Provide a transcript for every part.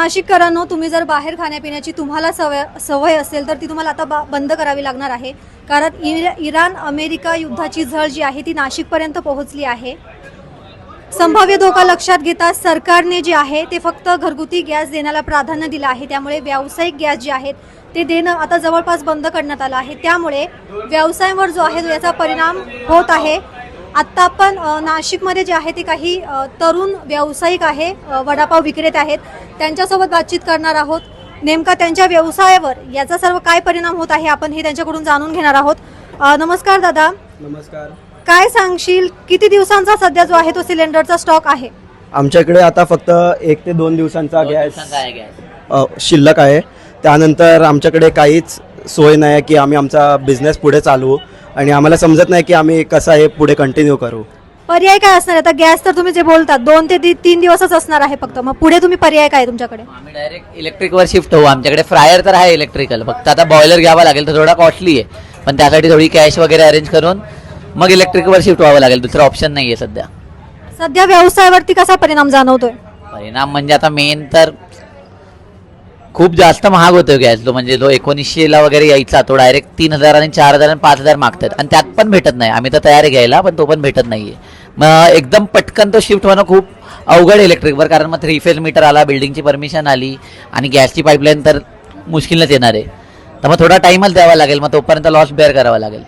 नाशिककरांनो, तुम्ही जर बाहेर खाण्यापिण्याची तुम्हाला सवय असेल तर ती तुम्हाला आता बंद करावी लागणार आहे. कारण इराण अमेरिका युद्धाची झळ जी आहे ती नाशिकपर्यंत पोहोचली आहे. संभाव्य धोका लक्षात घेता सरकारने जे आहे ते फक्त घरगुती गॅस देण्याला प्राधान्य दिलं आहे. त्यामुळे व्यावसायिक गॅस जे आहेत ते देणं आता जवळपास बंद करण्यात आलं आहे. त्यामुळे व्यवसायावर जो आहे याचा परिणाम होत आहे. आत्ता आपण नाशिकमध्ये जे आहे ते काही तरुण व्यावसायिक आहे, वडापाव विक्रेते आहेत, त्यांच्यासोबत बातचीत करणार आहोत. नेमका त्यांच्या व्यवसायावर याचा सर्व काय परिणाम होत आहे आपण हे त्यांच्याकडून जाणून घेणार आहोत. नमस्कार दादा. नमस्कार. काय सांगशील, किती दिवसांचा सध्या जो आहे तो सिलेंडरचा स्टॉक आहे? आमच्याकडे आता फक्त 1 ते 2 दिवसांचा गॅस शिल्लक आहे. त्यानंतर आमच्याकडे काहीच सोय नाही की आम्ही आमचा बिझनेस पुढे चालवू आणि आम्हाला समजत नाही की आम्ही कसं हे पुढे कंटिन्यू करू. पर्याय काय असणार? आता गॅस तर तुम्ही जे बोलतात 2 ते 3 दिवसच असणार आहे फक्त, मग पुढे तुम्ही पर्याय काय तुमच्याकडे? आम्ही डायरेक्ट इलेक्ट्रिकवर शिफ्ट होऊ. आमच्याकडे फ्रायर तर आहे इलेक्ट्रिकल, फक्त आता बॉयलर घ्यावा लागेल तर थोडा कॉस्टली आहे, पण त्यासाठी थोडी कॅश वगैरे अरेंज करून मग इलेक्ट्रिकवर शिफ्ट व्हावं लागेल. दुसरा ऑप्शन नाही आहे सध्या. सध्या व्यवसायावरती कसा परिणाम जाणवतोय? परिणाम म्हणजे आता मेन तर खूप जास्त महाग होतो गॅस. तो म्हणजे जो 1900ला वगैरे यायचा तो डायरेक्ट 3000 आणि 4000 आणि 5000 मागतात आणि त्यात पण भेटत नाही. आम्ही तर तयार आहे घ्यायला, पण तो पण भेटत नाहीये. मग एकदम पटकन तो शिफ्ट होणं खूप अवघड इलेक्ट्रिकवर, कारण मग 3 फेज मीटर आला, बिल्डिंगची परमिशन आली आणि गॅसची पाईपलाईन तर मुश्किलच येणार आहे. तर मग थोडा टाईमच द्यावा लागेल, मग तोपर्यंत लॉस बेअर करावा लागेल.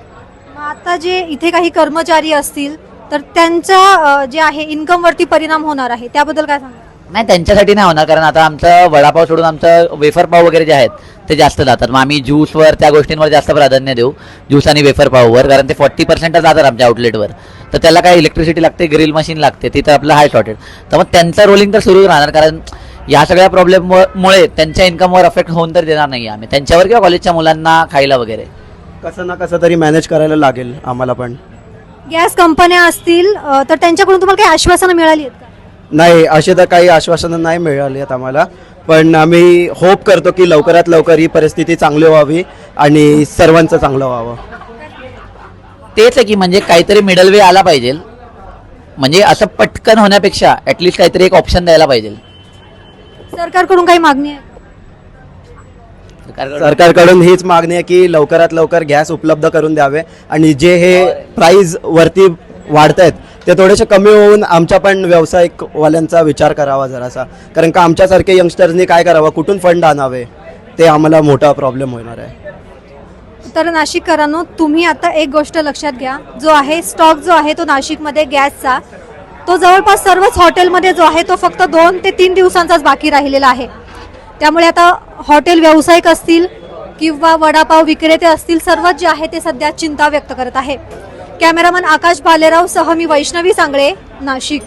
आता जे इथे काही कर्मचारी असतील तर त्यांच्या जे आहे इन्कमवरती परिणाम होणार आहे, त्याबद्दल काय सांगा? नाही, त्यांच्यासाठी नाही होणार, कारण आता आमचं वडापाव सोडून आमचं वेफर पाव वगैरे जे आहेत ते जास्त जातात. मग आम्ही ज्यूसवर त्या गोष्टींवर जास्त प्राधान्य देऊ, ज्यूस आणि वेफर पाववर, कारण ते 40% जातात आमच्या आउटलेटवर. तर त्याला काय इलेक्ट्रिसिटी लागते, ग्रिल मशीन लागते, तिथं आपलं हाय शॉर्टेज. तर मग त्यांचं रोलिंग तर सुरूच राहणार, कारण या सगळ्या प्रॉब्लेममुळे त्यांच्या इन्कमवर अफेक्ट होऊन तर देणार नाही आम्ही त्यांच्यावर किंवा कॉलेजच्या मुलांना खायला वगैरे. कसं ना कसं तरी मॅनेज करायला लागेल आम्हाला. पण गॅस कंपन्या असतील तर त्यांच्याकडून तुम्हाला काही आश्वासनं मिळाली आहेत का? नाही, असे तर काही आश्वासनं नाही मिळाली आहेत आम्हाला, पण आम्ही होप करतो की लवकरात लवकर ही परिस्थिती चांगली व्हावी आणि सर्वांचं चांगलं व्हावं. तेच आहे की म्हणजे काहीतरी मिडल वे आला पाहिजे, म्हणजे असं पटकन होण्यापेक्षा ॲटलिस्ट काहीतरी एक ऑप्शन द्यायला पाहिजे. सरकारकडून काही मागणी आहे? सरकारकडून हीच मागणी आहे की लवकरात लवकर गॅस उपलब्ध करून द्यावे आणि जे हे प्राईज वरती वाढत आहेत ते थोडेसे कमी होऊन आमच्या पण व्यावसायिकवाल्यांचा विचार करावा जरासा, कारण का आमच्यासारखे यंगस्टर्सनी काय करावं, कुठून फंड आणावे, ते आम्हाला मोठा प्रॉब्लेम होणार आहे. तर नाशिककरांनो, तुम्ही आता एक गोष्ट लक्षात घ्या, जो आहे स्टॉक जो आहे तो नाशिकमध्ये गॅसचा तो जवळपास सर्वच हॉटेलमध्ये जो आहे तो फक्त 2 ते 3 दिवसांचाच बाकी राहिलेला आहे. त्यामुळे आता हॉटेल व्यावसायिक असतील किंवा वडापाव विक्रेते असतील, सर्वच जे आहे ते सध्या चिंता व्यक्त करत आहे. कॅमेरामन आकाश भालेराव सह मी वैष्णवी सांगळे, नाशिक.